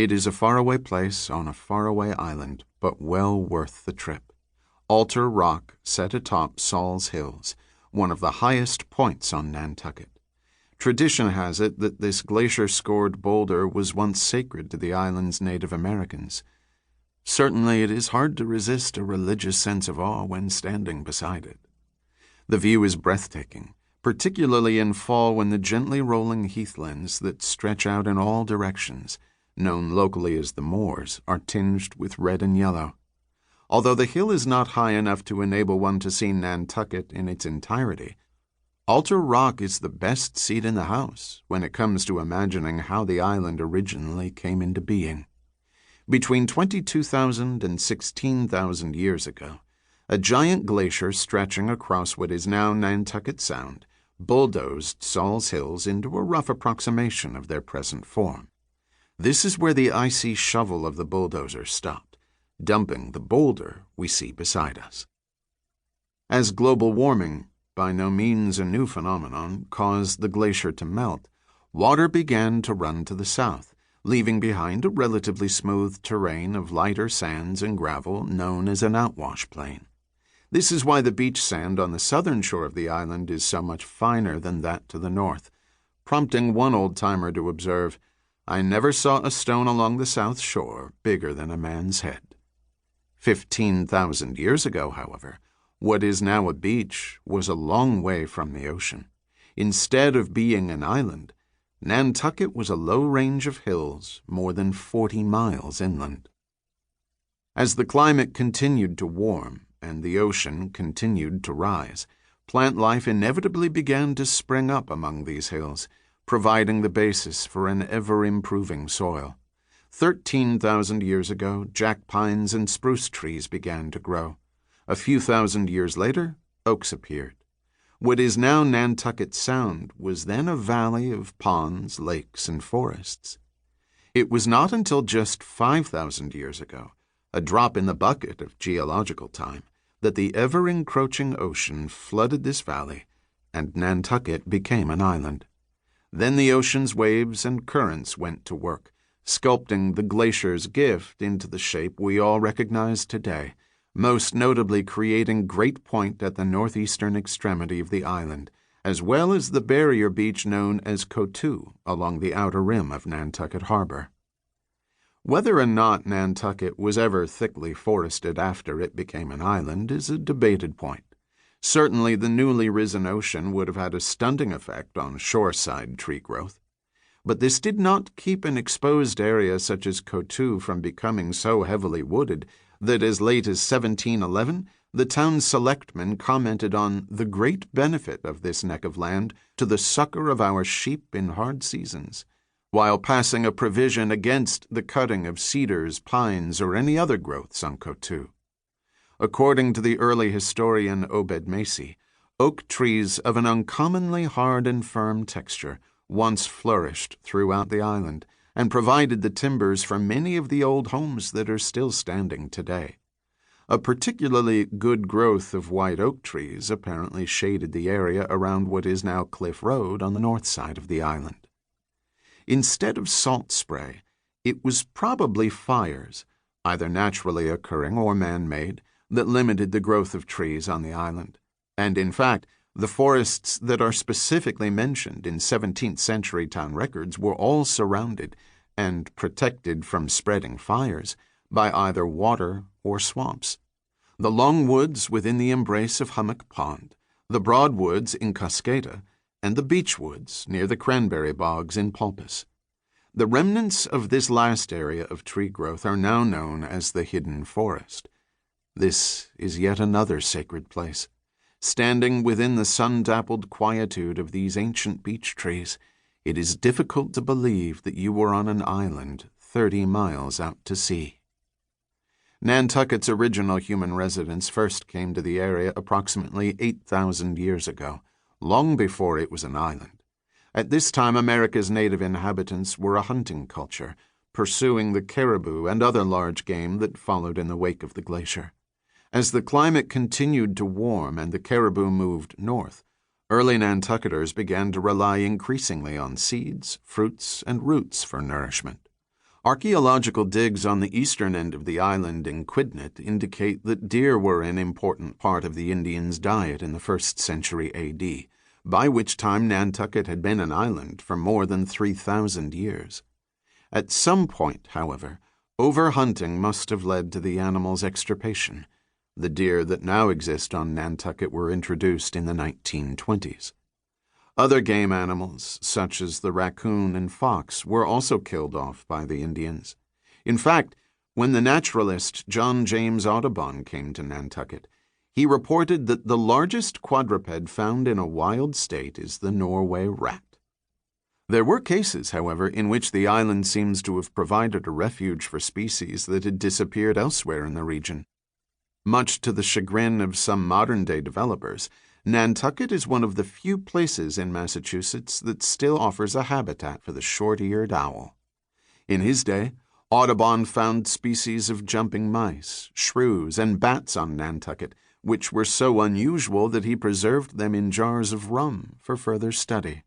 It is a faraway place on a faraway island, but well worth the trip. Altar Rock set atop Saul's Hills, one of the highest points on Nantucket. Tradition has it that this glacier-scored boulder was once sacred to the island's Native Americans. Certainly it is hard to resist a religious sense of awe when standing beside it. The view is breathtaking, particularly in fall when the gently rolling heathlands that stretch out in all directions, known locally as the moors, are tinged with red and yellow. Although the hill is not high enough to enable one to see Nantucket in its entirety, Altar Rock is the best seat in the house when it comes to imagining how the island originally came into being. Between 22,000 and 16,000 years ago, a giant glacier stretching across what is now Nantucket Sound bulldozed Saul's Hills into a rough approximation of their present form. This is where the icy shovel of the bulldozer stopped, dumping the boulder we see beside us. As global warming, by no means a new phenomenon, caused the glacier to melt, water began to run to the south, leaving behind a relatively smooth terrain of lighter sands and gravel known as an outwash plain. This is why the beach sand on the southern shore of the island is so much finer than that to the north, prompting one old-timer to observe, "I never saw a stone along the south shore bigger than a man's head." 15,000 years ago, however, what is now a beach was a long way from the ocean. Instead of being an island, Nantucket was a low range of hills more than 40 miles inland. As the climate continued to warm and the ocean continued to rise, plant life inevitably began to spring up among these hills, providing the basis for an ever-improving soil. 13,000 years ago, jack pines and spruce trees began to grow. A few thousand years later, oaks appeared. What is now Nantucket Sound was then a valley of ponds, lakes, and forests. It was not until just 5,000 years ago, a drop in the bucket of geological time, that the ever-encroaching ocean flooded this valley, and Nantucket became an island. Then the ocean's waves and currents went to work, sculpting the glacier's gift into the shape we all recognize today, most notably creating Great Point at the northeastern extremity of the island, as well as the barrier beach known as Coteau along the outer rim of Nantucket Harbor. Whether or not Nantucket was ever thickly forested after it became an island is a debated point. Certainly the newly risen ocean would have had a stunting effect on shoreside tree growth. But this did not keep an exposed area such as Coteau from becoming so heavily wooded that as late as 1711, the town's selectmen commented on the great benefit of this neck of land to the succor of our sheep in hard seasons, while passing a provision against the cutting of cedars, pines, or any other growths on Coteau. According to the early historian Obed Macy, oak trees of an uncommonly hard and firm texture once flourished throughout the island, and provided the timbers for many of the old homes that are still standing today. A particularly good growth of white oak trees apparently shaded the area around what is now Cliff Road on the north side of the island. Instead of salt spray, it was probably fires, either naturally occurring or man-made, that limited the growth of trees on the island. And in fact, the forests that are specifically mentioned in 17th century town records were all surrounded and protected from spreading fires by either water or swamps. The long woods within the embrace of Hummock Pond, the broad woods in Cascada, and the beech woods near the cranberry bogs in Pulpus. The remnants of this last area of tree growth are now known as the Hidden Forest. This is yet another sacred place. Standing within the sun-dappled quietude of these ancient beech trees, it is difficult to believe that you were on an island 30 miles out to sea. Nantucket's original human residents first came to the area approximately 8,000 years ago, long before it was an island. At this time, America's native inhabitants were a hunting culture, pursuing the caribou and other large game that followed in the wake of the glacier. As the climate continued to warm and the caribou moved north, early Nantucketers began to rely increasingly on seeds, fruits, and roots for nourishment. Archaeological digs on the eastern end of the island in Quidnet indicate that deer were an important part of the Indians' diet in the 1st century A.D., by which time Nantucket had been an island for more than 3,000 years. At some point, however, overhunting must have led to the animal's extirpation. The deer that now exist on Nantucket were introduced in the 1920s. Other game animals, such as the raccoon and fox, were also killed off by the Indians. In fact, when the naturalist John James Audubon came to Nantucket, he reported that the largest quadruped found in a wild state is the Norway rat. There were cases, however, in which the island seems to have provided a refuge for species that had disappeared elsewhere in the region. Much to the chagrin of some modern-day developers, Nantucket is one of the few places in Massachusetts that still offers a habitat for the short-eared owl. In his day, Audubon found species of jumping mice, shrews, and bats on Nantucket, which were so unusual that he preserved them in jars of rum for further study.